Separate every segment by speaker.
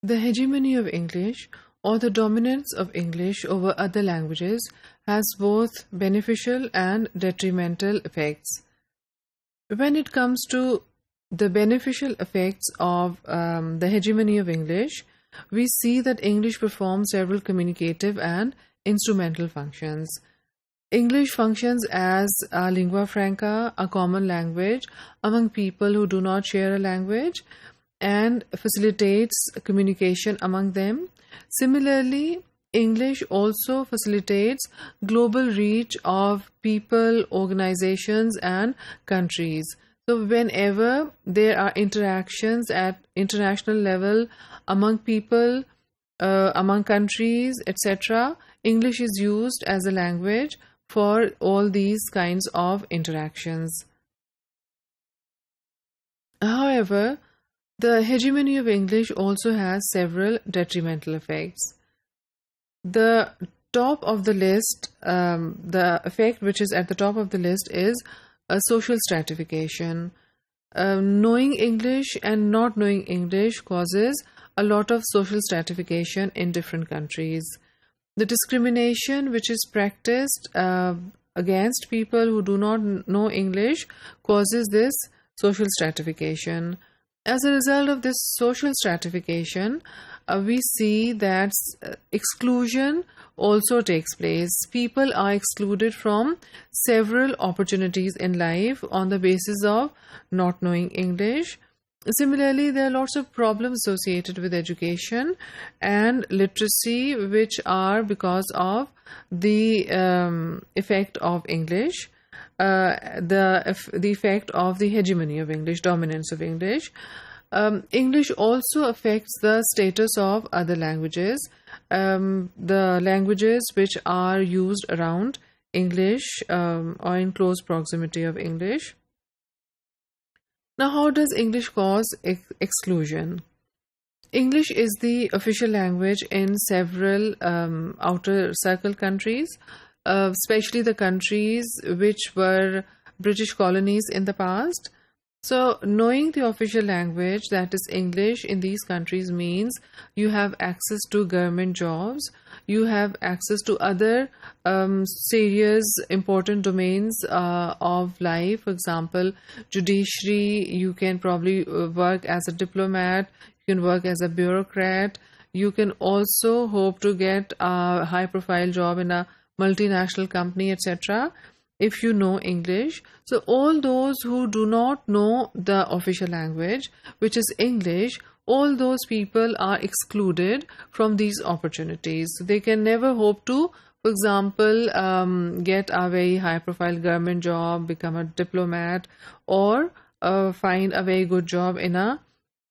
Speaker 1: The hegemony of English, or the dominance of English over other languages, has both beneficial and detrimental effects. When it comes to the beneficial effects of the hegemony of English, we see that English performs several communicative and instrumental functions. English functions as a lingua franca, a common language among people who do not share a language, and facilitates communication among them. Similarly, English also facilitates global reach of people, organizations, and countries. So, whenever there are interactions at international level among people, among countries, etc., English is used as a language for all these kinds of interactions. However, the hegemony of English also has several detrimental effects. The top of the list, the effect which is at the top of the list is a social stratification. Knowing English and not knowing English causes a lot of social stratification in different countries. The discrimination which is practiced against people who do not know English causes this social stratification. As a result of this social stratification, we see that exclusion also takes place. People are excluded from several opportunities in life on the basis of not knowing English. Similarly, there are lots of problems associated with education and literacy, which are because of the effect of English, the effect of the hegemony of English, dominance of English. English also affects the status of other languages, the languages which are used around English or in close proximity of English. Now, how does English cause exclusion? English is the official language in several outer circle countries, especially the countries which were British colonies in the past. So, knowing the official language, that is English, in these countries means you have access to government jobs, you have access to other serious, important domains of life. For example, judiciary, you can probably work as a diplomat, you can work as a bureaucrat, you can also hope to get a high-profile job in a multinational company, etc., if you know English. So all those who do not know the official language, which is English, all those people are excluded from these opportunities. They can never hope to, for example, get a very high-profile government job, become a diplomat, or find a very good job in a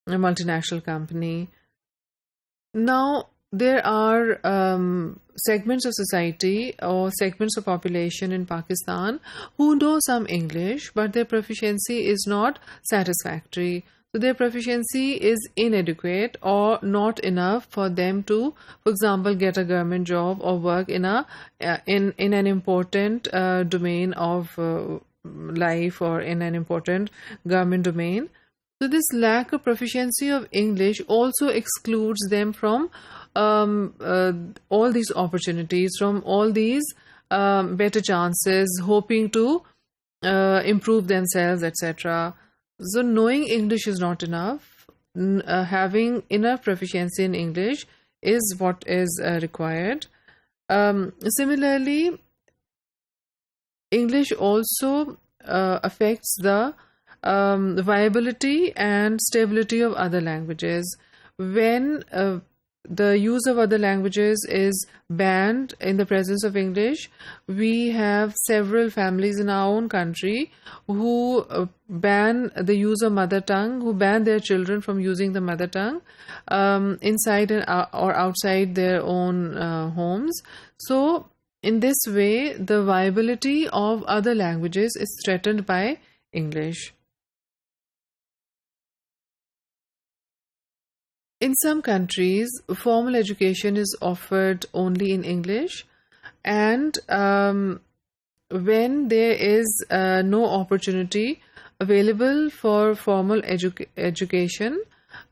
Speaker 1: multinational company. Now, there are segments of society or segments of population in Pakistan who know some English, but their proficiency is not satisfactory. So their proficiency is inadequate or not enough for them to, for example, get a government job or work in an important domain of life or in an important government domain. So this lack of proficiency of English also excludes them from all these opportunities, from all these better chances, hoping to improve themselves, etc. So knowing English is not enough. Having enough proficiency in English is what is required. Similarly, English also affects the viability and stability of other languages. When the use of other languages is banned in the presence of English, we have several families in our own country who ban the use of mother tongue, who ban their children from using the mother tongue inside or outside their own homes. So in this way, the viability of other languages is threatened by English. In some countries, formal education is offered only in English, and when there is no opportunity available for formal education,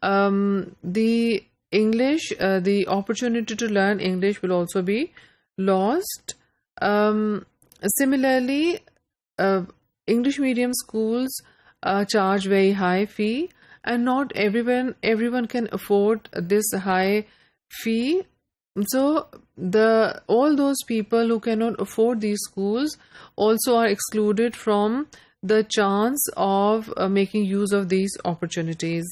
Speaker 1: the English, the opportunity to learn English will also be lost. Similarly, English medium schools charge very high fee, and not everyone can afford this high fee. So all those people who cannot afford these schools also are excluded from the chance of making use of these opportunities.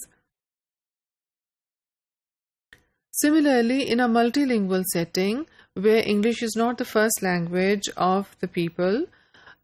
Speaker 1: Similarly, in a multilingual setting where English is not the first language of the people,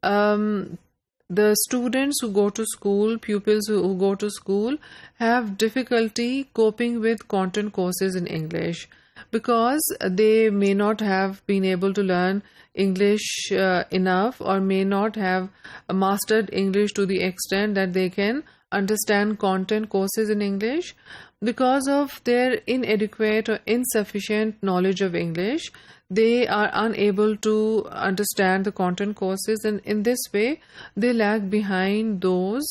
Speaker 1: the students who go to school, pupils who go to school, have difficulty coping with content courses in English because they may not have been able to learn English enough, or may not have mastered English to the extent that they can understand content courses in English. Because of their inadequate or insufficient knowledge of English, they are unable to understand the content courses, and in this way they lag behind those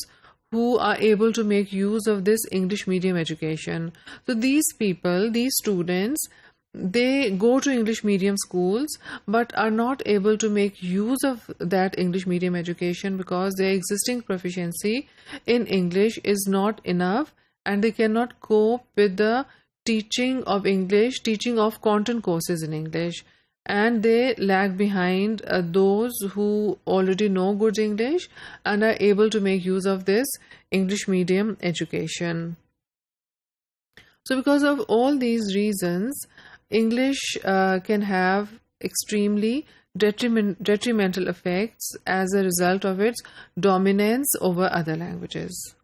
Speaker 1: who are able to make use of this English medium education. So these people, these students, they go to English medium schools but are not able to make use of that English medium education because their existing proficiency in English is not enough, and they cannot cope with the teaching of English, teaching of content courses in English, and they lag behind those who already know good English and are able to make use of this English medium education. So because of all these reasons, English can have extremely detrimental effects as a result of its dominance over other languages.